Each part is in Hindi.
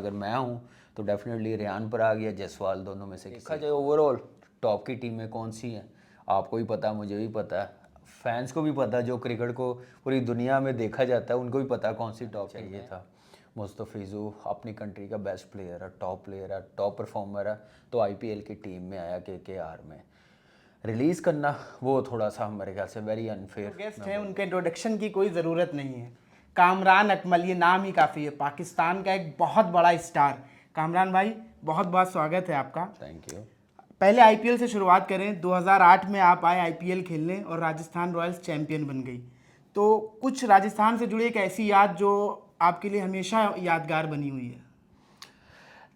अगर मैं हूँ तो डेफिनेटली रेयान पराग या जायसवाल दोनों में से देखा जाए ओवरऑल टॉप की टीमें कौन सी हैं आपको भी पता, मुझे भी पता है, फैंस को भी पता, जो क्रिकेट को पूरी दुनिया में देखा जाता है उनको भी पता कौन सी टॉप चाहिए था। मुस्तफिज़ु अपनी कंट्री का बेस्ट प्लेयर है, टॉप परफॉर्मर है, तो आईपीएल की टीम में आया केकेआर में। रिलीज़ करना वो थोड़ा सा मेरे ख्याल से वेरी अनफेयर। गेस्ट हैं, उनके इंट्रोडक्शन की कोई ज़रूरत नहीं है। कामरान अकमल, ये नाम ही काफ़ी है, पाकिस्तान का एक बहुत बड़ा स्टार। कामरान भाई, बहुत बहुत स्वागत है आपका। Thank you. पहले आईपीएल से शुरुआत करें। 2008 में आप आए आईपीएल खेलने और राजस्थान रॉयल्स चैंपियन बन गई। तो कुछ राजस्थान से जुड़ी एक ऐसी याद जो आपके लिए हमेशा यादगार बनी हुई है।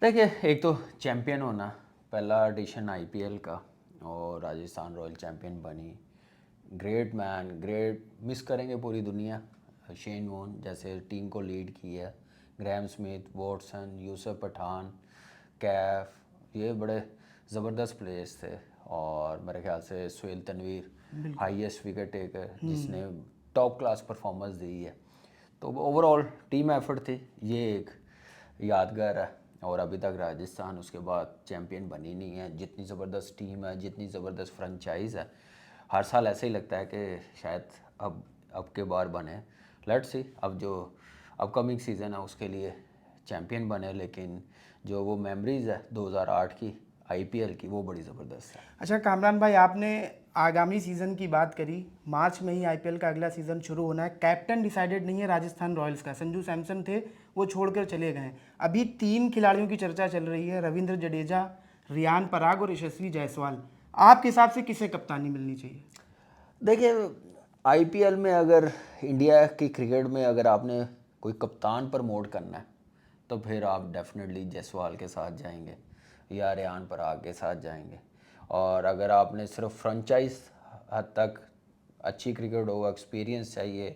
देखिए, एक तो चैंपियन होना, पहला एडिशन आईपीएल का, और राजस्थान रॉयल चैंपियन बनी। ग्रेट मैन, ग्रेट, मिस करेंगे पूरी दुनिया। शेन वॉर्न जैसे टीम को लीड किया, Graeme Smith, Watson, Yusuf Pathan, Kaif, ये बड़े ज़बरदस्त प्लेयर्स थे। और मेरे ख्याल से Sohail Tanvir highest wicket taker जिसने टॉप क्लास परफॉर्मेंस दी है। तो ओवरऑल टीम एफर्ट थी, ये एक यादगार है। और अभी तक राजस्थान उसके बाद चैंपियन बनी नहीं है। जितनी ज़बरदस्त टीम है, जितनी ज़बरदस्त फ्रेंचाइज है, हर साल ऐसे ही लगता है कि शायद अब के बार बने। लेट्स सी, अब जो अपकमिंग सीज़न है उसके लिए चैंपियन बने, लेकिन जो वो मेमोरीज़ है 2008 की आईपीएल की, वो बड़ी ज़बरदस्त है। अच्छा कामरान भाई, आपने आगामी सीज़न की बात करी। मार्च में ही आईपीएल का अगला सीज़न शुरू होना है। कैप्टन डिसाइडेड नहीं है राजस्थान रॉयल्स का। संजू सैमसन थे, वो छोड़कर चले गए। अभी 3 खिलाड़ियों की चर्चा चल रही है, रविंद्र जडेजा, रेयान पराग और यशस्वी जायसवाल। आपके हिसाब से किसे कप्तानी मिलनी चाहिए? देखिए, आईपीएल में अगर इंडिया की क्रिकेट में अगर आपने कोई कप्तान प्रमोट करना है तो फिर आप डेफिनेटली जायसवाल के साथ जाएंगे या रेयान पराग के साथ जाएंगे। और अगर आपने सिर्फ फ्रेंचाइज हद तक अच्छी क्रिकेट हो, एक्सपीरियंस चाहिए,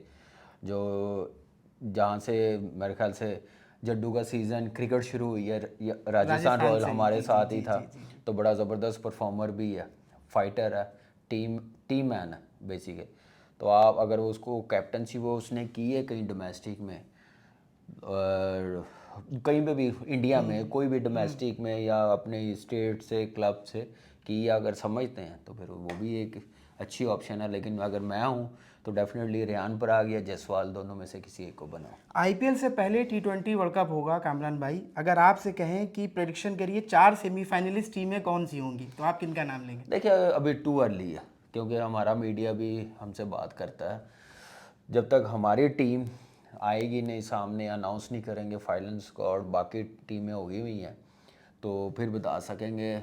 जो जहाँ से मेरे ख्याल से जड्डू का सीज़न क्रिकेट शुरू हुई है, राजस्थान राजस्थान रॉयल से ही, हमारे जी जी साथ ही जी था। जी जी जी। तो बड़ा ज़बरदस्त परफॉर्मर भी है, फाइटर है, टीम टीम मैन है बेसिकली। तो आप अगर उसको कैप्टनसी वो उसने की है कहीं डोमेस्टिक में, और कहीं पे भी इंडिया में कोई भी डोमेस्टिक में या अपने स्टेट से क्लब से की, अगर समझते हैं तो फिर वो भी एक अच्छी ऑप्शन है। लेकिन अगर मैं हूँ तो डेफिनेटली रेयान पराग या जायसवाल दोनों में से किसी एक को बनाओ। आईपीएल से पहले टी20 वर्ल्ड कप होगा कामरान भाई। अगर आपसे कहें कि प्रेडिक्शन करिए 4 सेमीफाइनलिस्ट टीमें कौन सी होंगी, तो आप किनका नाम लेंगे? देखिए, अभी टू अर्ली है, क्योंकि हमारा मीडिया भी हमसे बात करता है। जब तक हमारी टीम आएगी नहीं सामने, अनाउंस नहीं करेंगे फाइनल स्क्वाड, बाकी टीमें होगी हुई हैं, तो फिर बता सकेंगे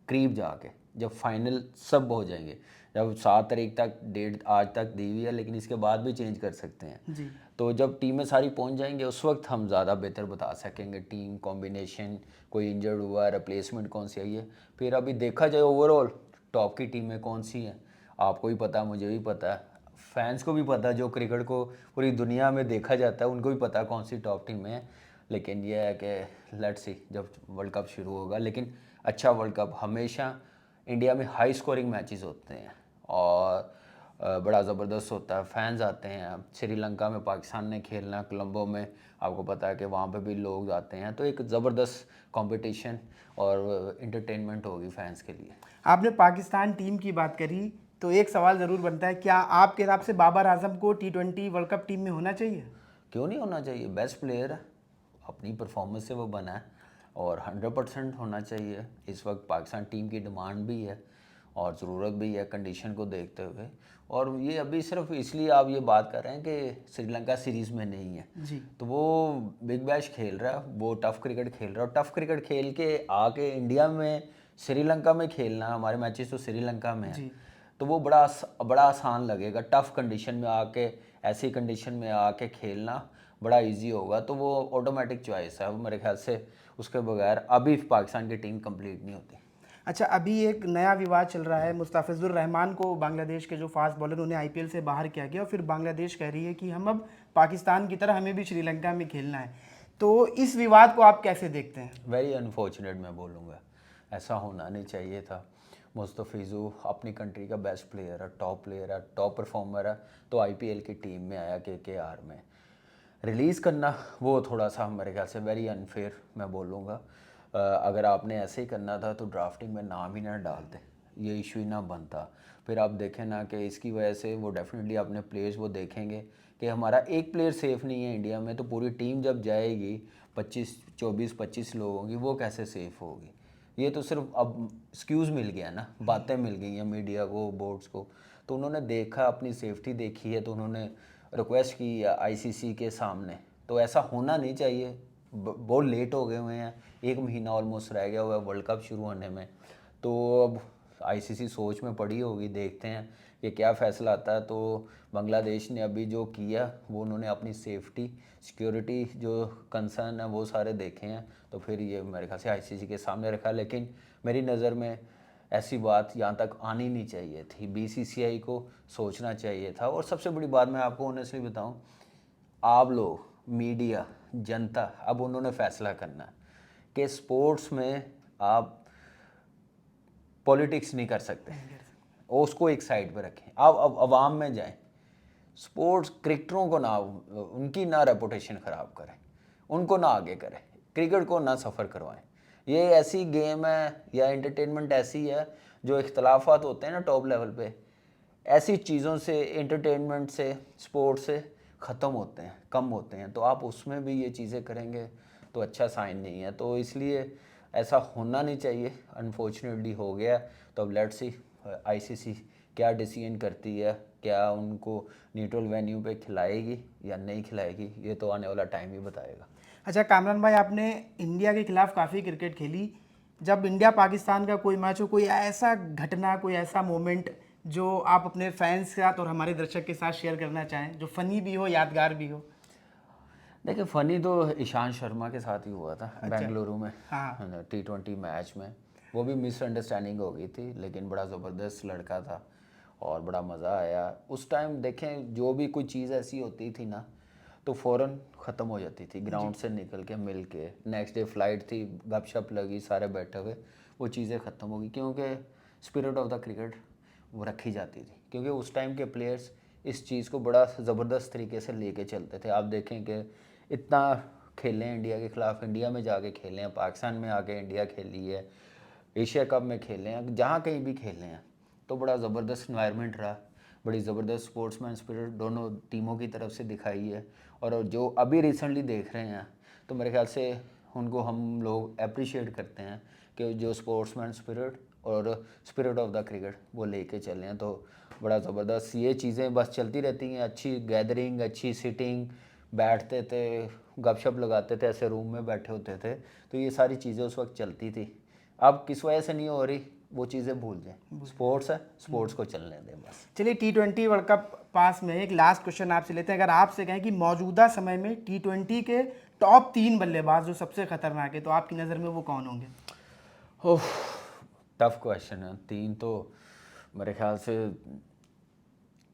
करीब जाके, जब फाइनल सब हो जाएंगे। जब 7 तारीख तक डेट आज तक दी हुई है, लेकिन इसके बाद भी चेंज कर सकते हैं। जी। तो जब टीमें सारी पहुंच जाएंगे उस वक्त हम ज़्यादा बेहतर बता सकेंगे टीम कॉम्बिनेशन, कोई इंजर्ड हुआ है, रिप्लेसमेंट कौन सी आई है। फिर अभी देखा जाए ओवरऑल टॉप की टीमें कौन सी हैं आपको भी पता, मुझे भी पता है, फैंस को भी पता, जो क्रिकेट को पूरी दुनिया में देखा जाता है उनको भी पता कौन सी टॉप टीमें हैं। लेकिन यह है कि लेट्स सी जब वर्ल्ड कप शुरू होगा। लेकिन अच्छा वर्ल्ड कप हमेशा इंडिया में हाई स्कोरिंग मैचेस होते हैं और बड़ा ज़बरदस्त होता है, फैंस आते हैं। श्रीलंका में पाकिस्तान ने खेलना, कोलंबो में, आपको पता है कि वहाँ पे भी लोग आते हैं। तो एक ज़बरदस्त कंपटीशन और इंटरटेनमेंट होगी फैंस के लिए। आपने पाकिस्तान टीम की बात करी, तो एक सवाल ज़रूर बनता है, क्या आपके हिसाब से बाबर आजम को टी20 वर्ल्ड कप टीम में होना चाहिए? क्यों नहीं होना चाहिए? बेस्ट प्लेयर है, अपनी परफॉर्मेंस से वो बना है और 100% होना चाहिए। इस वक्त पाकिस्तान टीम की डिमांड भी है और ज़रूरत भी है कंडीशन को देखते हुए। और ये अभी सिर्फ इसलिए आप ये बात कर रहे हैं कि श्रीलंका सीरीज़ में नहीं है, जी तो वो बिग बैश खेल रहा है, वो टफ़ क्रिकेट खेल रहा है, और टफ़ क्रिकेट खेल के आके इंडिया में श्रीलंका में खेलना, हमारे मैचेस तो श्रीलंका में है, जी। तो वो बड़ा आसान लगेगा। टफ़ कंडीशन में आके, ऐसी कंडीशन में आके खेलना बड़ा इजी होगा। तो वो ऑटोमेटिक चॉइस है, वो मेरे ख्याल से उसके बगैर अभी पाकिस्तान की टीम कंप्लीट नहीं होती। अच्छा, अभी एक नया विवाद चल रहा है। मुस्तफिजुर रहमान को, बांग्लादेश के जो फास्ट बॉलर, उन्हें आईपीएल से बाहर किया गया और फिर बांग्लादेश कह रही है कि हम अब पाकिस्तान की तरह हमें भी श्रीलंका में खेलना है। तो इस विवाद को आप कैसे देखते हैं? वेरी अनफॉर्चुनेट मैं बोलूँगा, ऐसा होना नहीं चाहिए था। मुस्तफिज़ु अपनी कंट्री का बेस्ट प्लेयर है, टॉप परफॉर्मर है, तो आईपीएल की टीम में आया केकेआर में। रिलीज़ करना वो थोड़ा सा मेरे ख्याल से वेरी अनफेयर मैं बोलूँगा। अगर आपने ऐसे ही करना था तो ड्राफ्टिंग में नाम ही ना डालते, ये इशू ही ना बनता। फिर आप देखें ना कि इसकी वजह से वो डेफिनेटली अपने प्लेयर्स वो देखेंगे कि हमारा एक प्लेयर सेफ़ नहीं है इंडिया में, तो पूरी टीम जब जाएगी 24 लोगों की, वो कैसे सेफ़ होगी। ये तो सिर्फ अब एक्सक्यूज़ मिल गया ना, बातें मिल गई हैं मीडिया को, बोर्ड्स को। तो उन्होंने देखा, अपनी सेफ्टी देखी है, तो उन्होंने रिक्वेस्ट की आईसीसी के सामने। तो ऐसा होना नहीं चाहिए। बहुत लेट हो गए हुए हैं, 1 महीना ऑलमोस्ट रह गया हुआ है वर्ल्ड कप शुरू होने में। तो अब आईसीसी सोच में पड़ी होगी, देखते हैं कि क्या फ़ैसला आता है। तो बांग्लादेश ने अभी जो किया वो उन्होंने अपनी सेफ्टी सिक्योरिटी जो कंसर्न है वो सारे देखे हैं, तो फिर ये मेरे ख्याल से आईसीसी के सामने रखा। लेकिन मेरी नज़र में ऐसी बात यहाँ तक आनी नहीं चाहिए थी, बीसीसीआई को सोचना चाहिए था। और सबसे बड़ी बात मैं आपको ऑनेस्टली बताऊँ, आप लोग, मीडिया, जनता, अब उन्होंने फ़ैसला करना है कि स्पोर्ट्स में आप पॉलिटिक्स नहीं कर सकते, और उसको एक साइड पे रखें। आप अब अवाम में जाएं, स्पोर्ट्स क्रिकेटरों को ना, उनकी ना रेपुटेशन ख़राब करें, उनको ना आगे करें, क्रिकेट को ना सफ़र करवाएं। ये ऐसी गेम है या एंटरटेनमेंट ऐसी है जो इख्तलाफात होते हैं ना टॉप लेवल पे, ऐसी चीज़ों से, एंटरटेनमेंट से, स्पोर्ट्स से ख़त्म होते हैं, कम होते हैं। तो आप उसमें भी ये चीज़ें करेंगे तो अच्छा साइन नहीं है। तो इसलिए ऐसा होना नहीं चाहिए, अनफॉर्चुनेटली हो गया। तो अब लेट्स सी आईसीसी क्या डिसीजन करती है, क्या उनको न्यूट्रल वेन्यू पे खिलाएगी या नहीं खिलाएगी, ये तो आने वाला टाइम ही बताएगा। अच्छा कामरान भाई, आपने इंडिया के खिलाफ काफ़ी क्रिकेट खेली। जब इंडिया पाकिस्तान का कोई मैच हो, कोई ऐसा घटना, कोई ऐसा मोमेंट जो आप अपने फैंस के साथ और हमारे दर्शक के साथ शेयर करना चाहें, जो फनी भी हो, यादगार भी हो? देखिए, फ़नी तो ईशांत शर्मा के साथ ही हुआ था बेंगलुरु में, हाँ। T20 मैच में। वो भी मिसअंडरस्टैंडिंग हो गई थी, लेकिन बड़ा ज़बरदस्त लड़का था और बड़ा मज़ा आया उस टाइम। देखें, जो भी कोई चीज़ ऐसी होती थी ना, तो फ़ौरन ख़त्म हो जाती थी। ग्राउंड से निकल के मिल के नेक्स्ट डे फ्लाइट थी, गपशप लगी, सारे बैठे हुए, वो चीज़ें ख़त्म हो गई, क्योंकि स्पिरिट ऑफ द क्रिकेट वो रखी जाती थी। क्योंकि उस टाइम के प्लेयर्स इस चीज़ को बड़ा ज़बरदस्त तरीके से लेके चलते थे। आप देखें कि इतना खेले हैं इंडिया के ख़िलाफ़, इंडिया में जाके खेले हैं, पाकिस्तान में आके इंडिया खेली है, एशिया कप में खेले हैं, जहाँ कहीं भी खेले हैं, तो बड़ा ज़बरदस्त इन्वायरमेंट रहा, बड़ी ज़बरदस्त स्पोर्ट्समैन स्पिरिट दोनों टीमों की तरफ से दिखाई है। और जो अभी रिसेंटली देख रहे हैं, तो मेरे ख्याल से उनको हम लोग अप्रिशिएट करते हैं कि जो स्पोर्ट्समैन स्पिरिट और स्पिरिट ऑफ द क्रिकेट वो लेके चले हैं। तो बड़ा ज़बरदस्त ये चीज़ें बस चलती रहती हैं, अच्छी गैदरिंग, अच्छी सिटिंग, बैठते थे, गपशप लगाते थे, ऐसे रूम में बैठे होते थे। तो ये सारी चीज़ें उस वक्त चलती थी। अब किस वजह से नहीं हो रही, वो चीज़ें भूल जाएं। स्पोर्ट्स है, स्पोर्ट्स को चलने दें बस। चलिए, T20 वर्ल्ड कप पास में है, एक लास्ट क्वेश्चन आपसे लेते हैं। अगर आपसे कहें कि मौजूदा समय में T20 के टॉप 3 बल्लेबाज जो सबसे खतरनाक है, तो आपकी नज़र में वो कौन होंगे? ओह, टफ क्वेश्चन है। 3 तो मेरे ख्याल से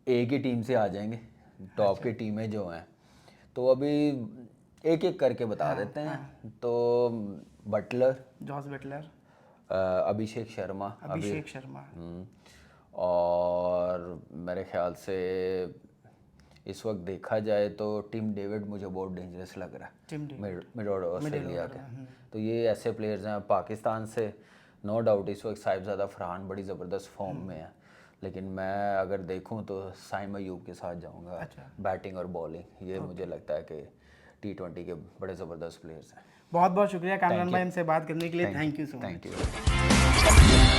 एक ही टीम से आ जाएंगे, टॉप की टीमें जो हैं। तो अभी एक एक करके बता देते हैं। तो Buttler, Jos Buttler, Abhishek Sharma, Abhishek Sharma, और मेरे ख्याल से इस वक्त देखा जाए तो टिम डेविड मुझे बहुत डेंजरस लग रहा है, Tim David, mid order Australia के। तो ये ऐसे प्लेयर्स हैं। पाकिस्तान से नो डाउट इस वक्त साहिबजादा फरहान बड़ी ज़बरदस्त फॉर्म में है, लेकिन मैं अगर देखूं तो साइम अयूब के साथ जाऊंगा। अच्छा। बैटिंग और बॉलिंग, ये मुझे लगता है कि T20 के बड़े ज़बरदस्त प्लेयर्स हैं। बहुत बहुत शुक्रिया कामरान भाई हमसे बात करने के लिए। Thank you so much. Thank you.